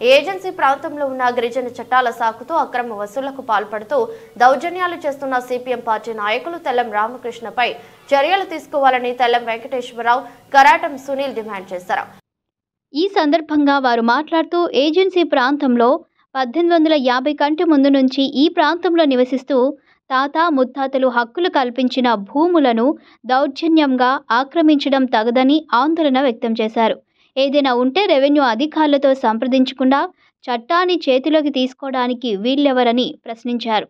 Agency ప్రాంతంలో ఉన్న గిరిజన చట్టాల సాకుతో అక్రమ వసూళ్లకు పాల్పడుతూ దౌర్జన్యాలు చేస్తున్న సిపిఎం పార్టీ నాయకులు తెల్లం రామకృష్ణపై చర్యలు తీసుకోవాలని తెల్లం వెంకటేశ్వరరావు, కరాటం సునీల్ డిమాండ్ చేశారు. ఈ సందర్భంగా వారు మాట్లాడుతూ ఏజెన్సీ ప్రాంతంలో 1850 కంటే ముందు నుంచి ఈ ప్రాంతంలో నివసిస్తూ తాత ముత్తాతలు హక్కులు కల్పించిన భూములను దౌర్జన్యంగా ఆక్రమించడం తగదని ఆందోళన వ్యక్తం చేశారు. ఏదైనా ఉంటే రెవెన్యూ అధికారులతో సంప్రదించకుండా చట్టాన్ని చేతిలోకి తీసుకోవడానికి వీళ్ళెవరని ప్రశ్నించారు.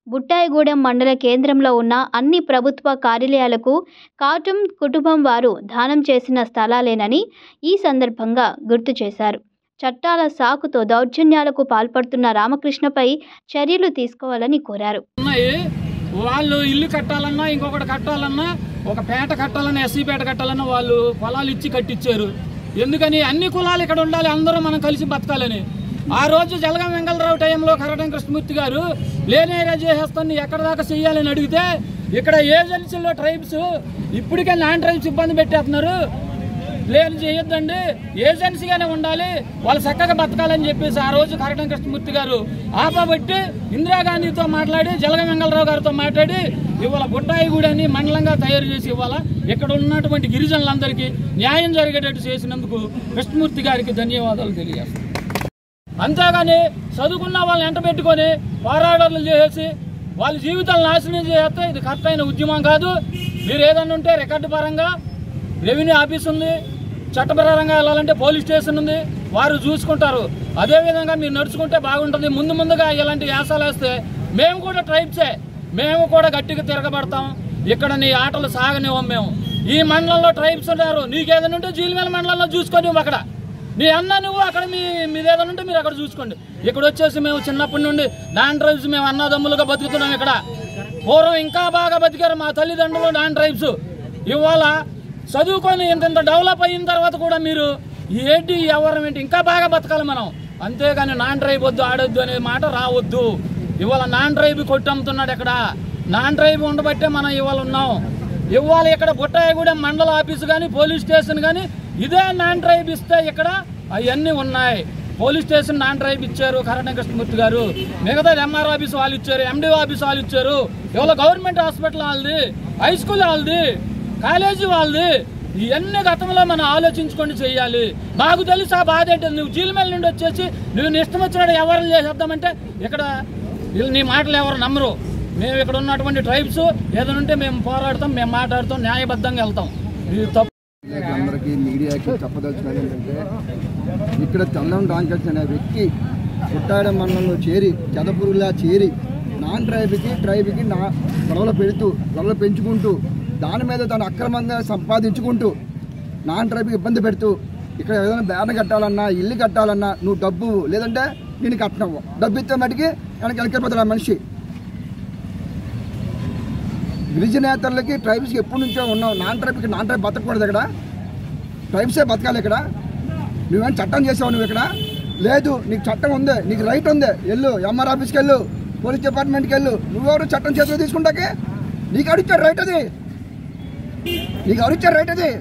బుట్టాయిగూడెం మండల కేంద్రంలో ఉన్న అన్ని ప్రభుత్వ కార్యాలయాలకు కాటం కుటుంబం వారు దానం చేసిన స్థలాలేనని ఈ సందర్భంగా గుర్తు చేశారు. చట్టాల సాకుతో దౌర్జన్యాలకు పాల్పడుతున్న రామకృష్ణపై చర్యలు తీసుకోవాలని కోరారు. వాళ్ళు ఇల్లు కట్టాలన్నా, ఇంకొకటి కట్టాలన్నా, ఒక పేట కట్టాలన్నా, ఎస్సీ పేట కట్టాలన్నా వాళ్ళు పొలాలు ఇచ్చి కట్టించారు. ఎందుకని? అన్ని కులాలు ఇక్కడ ఉండాలి, అందరూ మనం కలిసి బతకాలని. ఆ రోజు జలగం వెంగళరావు టైంలో కరటం కృష్ణమూర్తి గారు లేని ఏరియా చేసేస్తాను ఎక్కడ దాకా చెయ్యాలని అడిగితే ఇక్కడ ఏజెన్సీలో ట్రైబ్స్ ఇప్పటికే నాన్ ట్రైబ్స్ ఇబ్బంది పెట్టేస్తున్నారు. లేని చేయొద్దండి, ఏజెన్సీగానే ఉండాలి, వాళ్ళు చక్కగా బతకాలని చెప్పేసి ఆ రోజు కరటం కృష్ణమూర్తి గారు ఆపబట్టి ఇందిరాగాంధీతో మాట్లాడి జలగం వెంగళరావు గారితో మాట్లాడి ఇవాళ బుట్టాయిగూడెని మండలంగా తయారు చేసి ఇవాళ ఇక్కడ ఉన్నటువంటి గిరిజనులందరికీ న్యాయం జరిగేటట్టు చేసినందుకు కృష్ణమూర్తి గారికి ధన్యవాదాలు తెలియజేస్తాం. అంతేగాని చదువుకున్న వాళ్ళని ఎంట పెట్టుకొని పోరాటాలు చేసి వాళ్ళ జీవితాలు నాశనం చేస్తే ఇది కరెక్ట్ అయిన ఉద్యమం కాదు. మీరు ఏదన్నా ఉంటే రికార్డు పరంగా రెవెన్యూ ఆఫీస్ ఉంది, చట్టపరంగా వెళ్ళాలంటే పోలీస్ స్టేషన్ ఉంది, వారు చూసుకుంటారు. అదేవిధంగా మీరు నడుచుకుంటే బాగుంటుంది. ముందుగా ఇలాంటి యాసాలు వేస్తే మేము కూడా ట్రైబ్సే, మేము కూడా గట్టిగా తిరగబడతాం. ఇక్కడ నీ ఆటలు సాగనివ్వం మేము. ఈ మండలంలో ట్రైబ్స్ ఉన్నారు, నీకేదైనా ఉంటే జీలిమేల మండలంలో చూసుకొని అక్కడ నీ అన్న నువ్వు అక్కడ మీదేదైనా ఉంటే మీరు అక్కడ చూసుకోండి. ఇక్కడ వచ్చేసి మేము చిన్నప్పటి నుండి నాన్ ట్రైబ్స్ మేము అన్నదమ్ములుగా బతుకుతున్నాం. ఇక్కడ పూర్వం ఇంకా బాగా బతికారు మా తల్లిదండ్రులు నాన్ ట్రైబ్స్. ఇవాళ చదువుకొని ఇంత డెవలప్ అయిన తర్వాత కూడా మీరు ఏంటి ఎవరు ఏంటి ఇంకా బాగా బతకాలి మనం. అంతేగాని నాన్ ట్రైబ్ వద్దు ఆడొద్దు అనే మాట రావద్దు. ఇవాళ నాన్ ట్రైబ్ కొట్టమ్ముతున్నాడు. ఇక్కడ నాన్ ట్రైబ్ ఉండబట్టే మనం ఇవాళ ఉన్నాం. ఇవాళ ఇక్కడ బుట్టాయిగూడెం మండల ఆఫీసు కానీ పోలీస్ స్టేషన్ కానీ ఇదే నాన్ ట్రైబ్ ఇస్తే ఇక్కడ అవన్నీ ఉన్నాయి. పోలీస్ స్టేషన్ నాన్ ట్రైబ్ ఇచ్చారు కరటం కృష్ణమూర్తి గారు, మిగతా ఎంఆర్ ఆఫీస్ వాళ్ళు ఇచ్చారు, ఎండిఓ ఆఫీస్ వాళ్ళు ఇచ్చారు. ఇవాళ గవర్నమెంట్ హాస్పిటల్ వాళ్ళది, హై స్కూల్ వాళ్ళది, కాలేజీ వాళ్ళది. ఇవన్నీ గతంలో మనం ఆలోచించుకొని చెయ్యాలి. నాకు తెలుసు ఆ బాధ ఏంటి. నువ్వు జీలిమేల నుండి వచ్చేసి నువ్వు ఇష్టం వచ్చినట్టు ఎవరు చేసేద్దామంటే ఇక్కడ నీ మాటలు ఎవరు నమ్మరు. మేము ఇక్కడ ఉన్నటువంటి ట్రైబ్స్ ఏదైనా ఉంటే మేము పోరాడతాం, మేము మాట్లాడతాం, న్యాయబద్ధంగా వెళ్తాం. ఇది తప్పు. అందరికీ మీడియాకి చెప్పదలుచుకున్నది ఏంటంటే ఇక్కడ తెల్లం రామకృష్ణ అనే వ్యక్తి బుట్టాయిగూడెం మండలంలో చేరి చెదపురులా చేరి నాన్ ట్రైబ్కి గొడవలు పెంచుకుంటూ దాని మీద తను అక్రమంగా సంపాదించుకుంటూ నాన్ ట్రైబ్కి ఇబ్బంది పెడుతూ ఇక్కడ ఏదైనా బ్యాన్ కట్టాలన్నా, ఇల్లు కట్టాలన్నా నువ్వు డబ్బు లేదంటే నేను కట్టినావు, డబ్బు ఇస్తే మటుకి వెనక్కి వెళ్ళిపోతాడు ఆ మనిషి. గిరిజనేతలకి ట్రైబ్స్కి ఎప్పటి నుంచో ఉన్నావు. నాన్ ట్రైబ్ బతకూడదు. ఇక్కడ ట్రైబ్సే బతకాలి. ఇక్కడ నువ్వేమైనా చట్టం చేసావు నువ్వు ఇక్కడ లేదు. నీకు చట్టం ఉంది, నీకు రైట్ ఉంది, వెళ్ళు ఎంఆర్ ఆఫీస్కి వెళ్ళు, పోలీస్ డిపార్ట్మెంట్కి వెళ్ళు. నువ్వెవరు చట్టం చేతిలో తీసుకుంటాకే? నీకు అడిచారు రైట్ అది, నీకు అడిచారు రైట్ అది.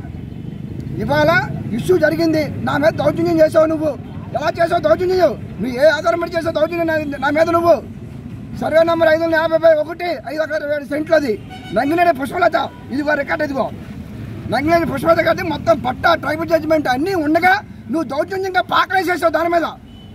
ఇవాళ ఇష్యూ జరిగింది, నా మీద దౌర్జన్యం చేసావు. నువ్వు ఎలా చేసావు దౌర్జన్యం? నువ్వు ఏ ఆధారం పడి చేసావు దౌర్జన్యం నా మీద? నువ్వు సర్వే నెంబర్ 551 5 సెంట్లది నంగినేని పుష్పలత, ఇదిగో రికార్డ్, ఇదిగో నంగినేని పుష్పలత కాదు. మొత్తం పట్టా ట్రైబల్ జడ్జిమెంట్ అన్నీ ఉండగా నువ్వు దౌర్జన్యంగా పాకలేసేసావు దాని మీద.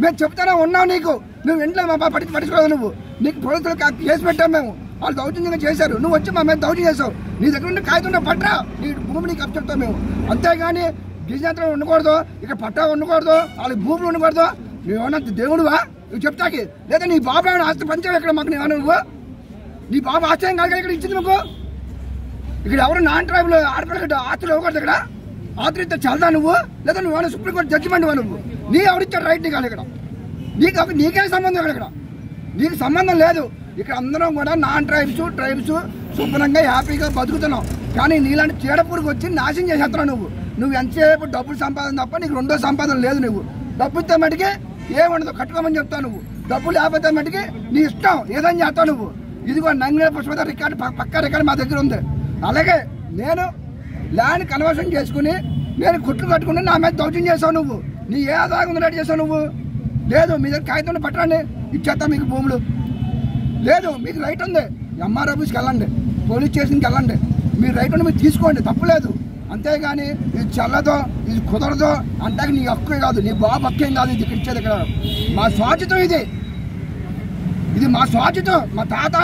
మేము చెప్తానే ఉన్నావు, నీకు నువ్వు ఇంట్లో పట్టించుకోలేదు. నువ్వు నీకు పోలీసులు కేసు పెట్టాము మేము, వాళ్ళు దౌర్జన్యంగా చేశారు. నువ్వు వచ్చి మా మీద దౌర్జన్యం చేసావు. నీ దగ్గర ఉంటే కాగితం పట్టా, నీ భూమి నీకు అప్పచెప్తావు మేము. అంతేగాని గిరిజనేతలు ఉండకూడదు, ఇక్కడ పట్టా ఉండకూడదు, వాళ్ళకి భూములు ఉండకూడదు. నువ్వేమన్నా దేవుడువా నువ్వు చెప్తాకి? లేదా నీ బాబు ఏమైనా ఆస్తి పంచావు ఇక్కడ మాకు? నువ్వు నీ బాబు ఆశ్చర్యం కాదు ఇక్కడ ఇచ్చింది మాకు. ఇక్కడ ఎవరు నాన్ ట్రైబ్లో ఆడపిల్లకి ఆస్తులు ఇవ్వకూడదు. ఇక్కడ ఆస్తులు చల్దా నువ్వు? లేదా నువ్వేమైనా సుప్రీంకోర్టు జడ్జిమెంట్ నువ్వు? నీ ఎవరిచ్చారు రైట్? నీకు ఇక్కడ నీకే సంబంధం ఇక్కడ? నీకు సంబంధం లేదు. ఇక్కడ అందరం కూడా నాన్ ట్రైబ్స్ శుభ్రంగా హ్యాపీగా బతుకుతున్నాం. కానీ నీలాంటి చీడపూరికి వచ్చి నాశనం చేసేస్తున్నావు. నువ్వు ఎంతసేపు డబ్బులు సంపాదన తప్ప నీకు రెండో సంపాదన లేదు. నువ్వు డబ్బు ఇస్తే మటుకి ఏముండదు, కట్టుకోమని చెప్తావు. నువ్వు డబ్బులు లేకపోతే మటుకి నీ ఇష్టం ఏదని చేస్తావు నువ్వు. ఇదిగో నంగినేని పుష్పలత రికార్డు, పక్కా రికార్డు మా దగ్గర ఉంది. అలాగే నేను ల్యాండ్ కన్వర్షన్ చేసుకుని నేను కుట్లు కట్టుకుని నా మీద దౌర్జన్యం చేసావు. నువ్వు నీ ఏ ఆదాయం ఉంది రెడీ చేసావు. నువ్వు లేదు మీ దగ్గర కాగితం పట్టండి, ఇచ్చేస్తా మీకు భూములు. లేదు మీకు రైట్ ఉంది, ఎంఆర్ ఆఫీస్కి వెళ్ళండి, పోలీస్ స్టేషన్కి వెళ్ళండి, మీ రైట్ ఉంది, మీరు తీసుకోండి, తప్పులేదు. అంతేగాని ఇది చెల్లదో ఇది కుదరదో అంటే నీ హక్కు కాదు, నీ బాబు హక్కేం కాదు. ఇది ఇచ్చేది ఇక్కడ మా స్వాచ్యతం, ఇది మా స్వాచ్యతం. మా తాత